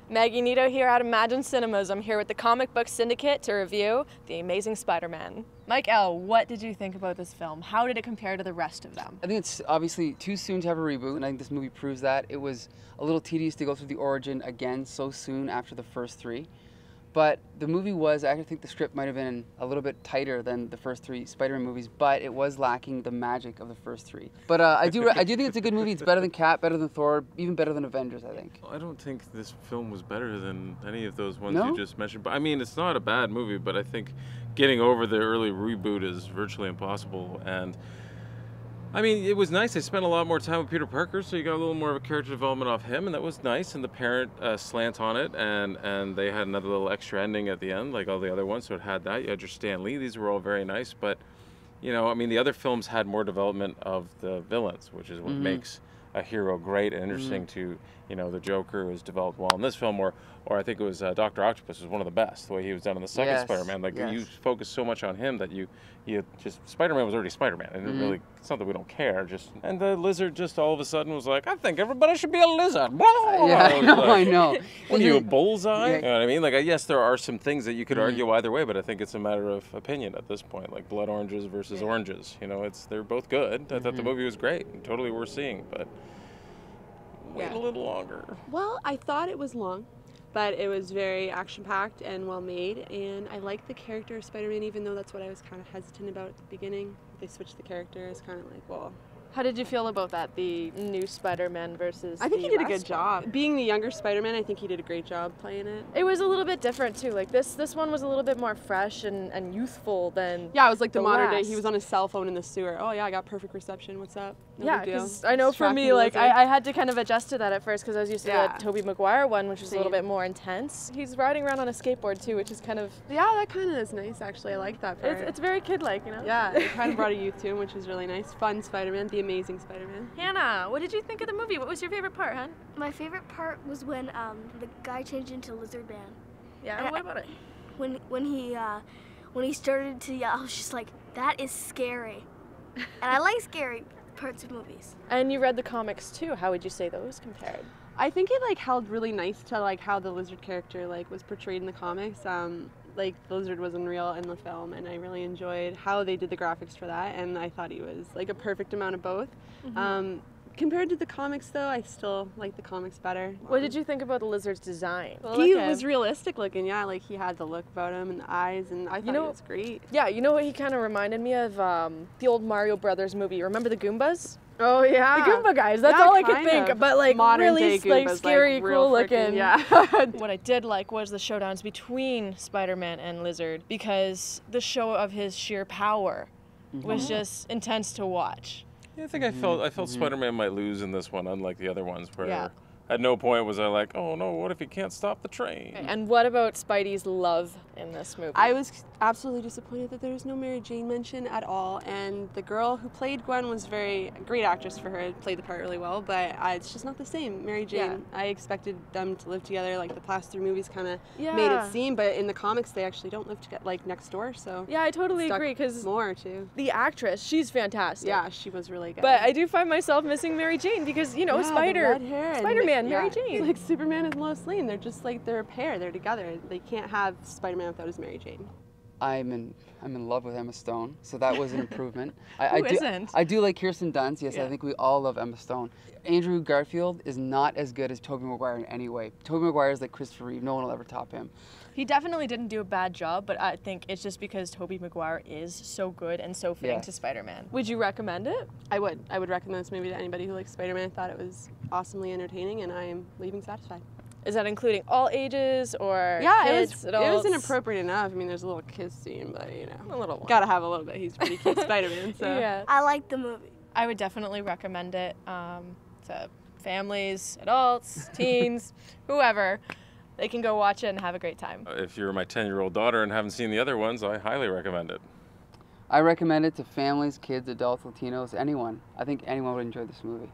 Maggie Nito here at Imagine Cinemas. I'm here with the Comic Book Syndicate to review The Amazing Spider-Man. Mike L., what did you think about this film? How did it compare to the rest of them? I think it's obviously too soon to have a reboot, and I think this movie proves that. It was a little tedious to go through the origin again so soon after the first three. But the movie was, I think the script might have been a little bit tighter than the first three Spider-Man movies, but it was lacking the magic of the first three. But I do think it's a good movie. It's better than Cap, better than Thor, even better than Avengers, I think. I don't think this film was better than any of those ones No? you just mentioned. But I mean, it's not a bad movie, but I think getting over the early reboot is virtually impossible. And I mean, it was nice. I spent a lot more time with Peter Parker, so you got a little more of a character development off him, and that was nice. And the parent slant on it, and they had another little extra ending at the end, like all the other ones. So it had that. You had your Stan Lee. These were all very nice, but you know, I mean, the other films had more development of the villains, which is what makes a hero great and interesting to, you know, the Joker was developed well in this film, or I think it was Dr. Octopus was one of the best, the way he was done in the second Spider-Man. Like, you focus so much on him that you just, Spider-Man was already Spider-Man, and really, it's not that we don't care, and the Lizard just all of a sudden was like, I think everybody should be a lizard. Yeah, I know. What are you, a bullseye? You know what I mean? Like, yes, there are some things that you could argue either way, but I think it's a matter of opinion at this point, like blood oranges versus oranges. You know, they're both good. I thought the movie was great and totally worth seeing, but wait a little longer. Well, I thought it was long, but it was very action-packed and well-made, and I liked the character of Spider-Man, even though that's what I was kind of hesitant about at the beginning. They switched the character. It's kind of like, well... How did you feel about that, the new Spider-Man versus I think he did a good last job. one? Being the younger Spider-Man, I think he did a great job playing it. It was a little bit different, too. Like, this one was a little bit more fresh and youthful than Yeah, it was like the modern last. day. He was on his cell phone in the sewer. Oh, yeah, I got perfect reception. What's up? No yeah, big deal. because I know for me, like, I had to kind of adjust to that at first because I was used to the Tobey Maguire one, which was a little bit more intense. He's riding around on a skateboard, too, which is kind of... Yeah, that kind of is nice, actually. I like that part. It's very kid-like, you know? Yeah, it kind of brought a youth to him, which is really nice. Fun Spider-Man, the Amazing Spider-Man. Hannah, what did you think of the movie? What was your favorite part, hon? My favorite part was when the guy changed into Lizard Man. Yeah, and what about it? When he started to yell, I was just like, that is scary. And I like scary parts of movies. And you read the comics too. How would you say those compared? I think it like held really nice to like how the Lizard character like was portrayed in the comics. Like the Lizard was unreal in the film, and I really enjoyed how they did the graphics for that, and I thought he was like a perfect amount of both. Compared to the comics though, I still like the comics better. What did you think about the Lizard's design? He was realistic looking, yeah, like he had the look about him and the eyes, and I thought it was great. Yeah, you know what he kind of reminded me of? The old Mario Brothers movie. Remember the Goombas? Oh yeah, the Goomba guys. That's all I could think. But like really like scary, cool looking. Yeah. What I did like was the showdowns between Spider-Man and Lizard, because the show of his sheer power was just intense to watch. Yeah, I think I felt Spider-Man might lose in this one, unlike the other ones, where at no point was I like, oh no, what if he can't stop the train? Okay. And what about Spidey's love in this movie? I was absolutely disappointed that there was no Mary Jane mention at all, and the girl who played Gwen was a great actress for her, played the part really well, but it's just not the same. Mary Jane, I expected them to live together, like the past three movies kind of made it seem, but in the comics they actually don't live together, like next door, so. Yeah, I totally agree, because more too. The actress, she's fantastic. Yeah, she was really good. But I do find myself missing Mary Jane, because, you know, Spider-Man, Mary Jane. Like Superman and Lois Lane, they're just like, they're a pair, they're together. They can't have Spider-Man without his Mary Jane. I'm in love with Emma Stone, so that was an improvement. Isn't? I do like Kirsten Dunst, yes, Yeah. I think we all love Emma Stone. Andrew Garfield is not as good as Tobey Maguire in any way. Tobey Maguire is like Christopher Reeve, no one will ever top him. He definitely didn't do a bad job, but I think it's just because Tobey Maguire is so good and so fitting to Spider-Man. Would you recommend it? I would recommend this movie to anybody who likes Spider-Man. I thought it was awesomely entertaining, and I am leaving satisfied. Is that including all ages or it kids, adults? was inappropriate enough. I mean, there's a little kiss scene, but you know, a little one. Gotta have a little bit. He's a pretty cute Spider-Man, so. Yeah. I like the movie. I would definitely recommend it to families, adults, teens, whoever. They can go watch it and have a great time. If you're my 10-year-old daughter and haven't seen the other ones, I highly recommend it. I recommend it to families, kids, adults, Latinos, anyone. I think anyone would enjoy this movie.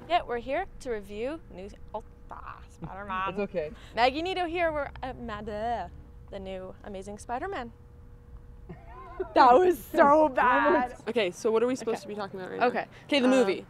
Yeah, we're here to review new Spider-Man. It's okay. Maggie Nito here. We're at the new Amazing Spider-Man. That was so bad. Okay, so what are we supposed to be talking about right now? Okay. Okay, the movie.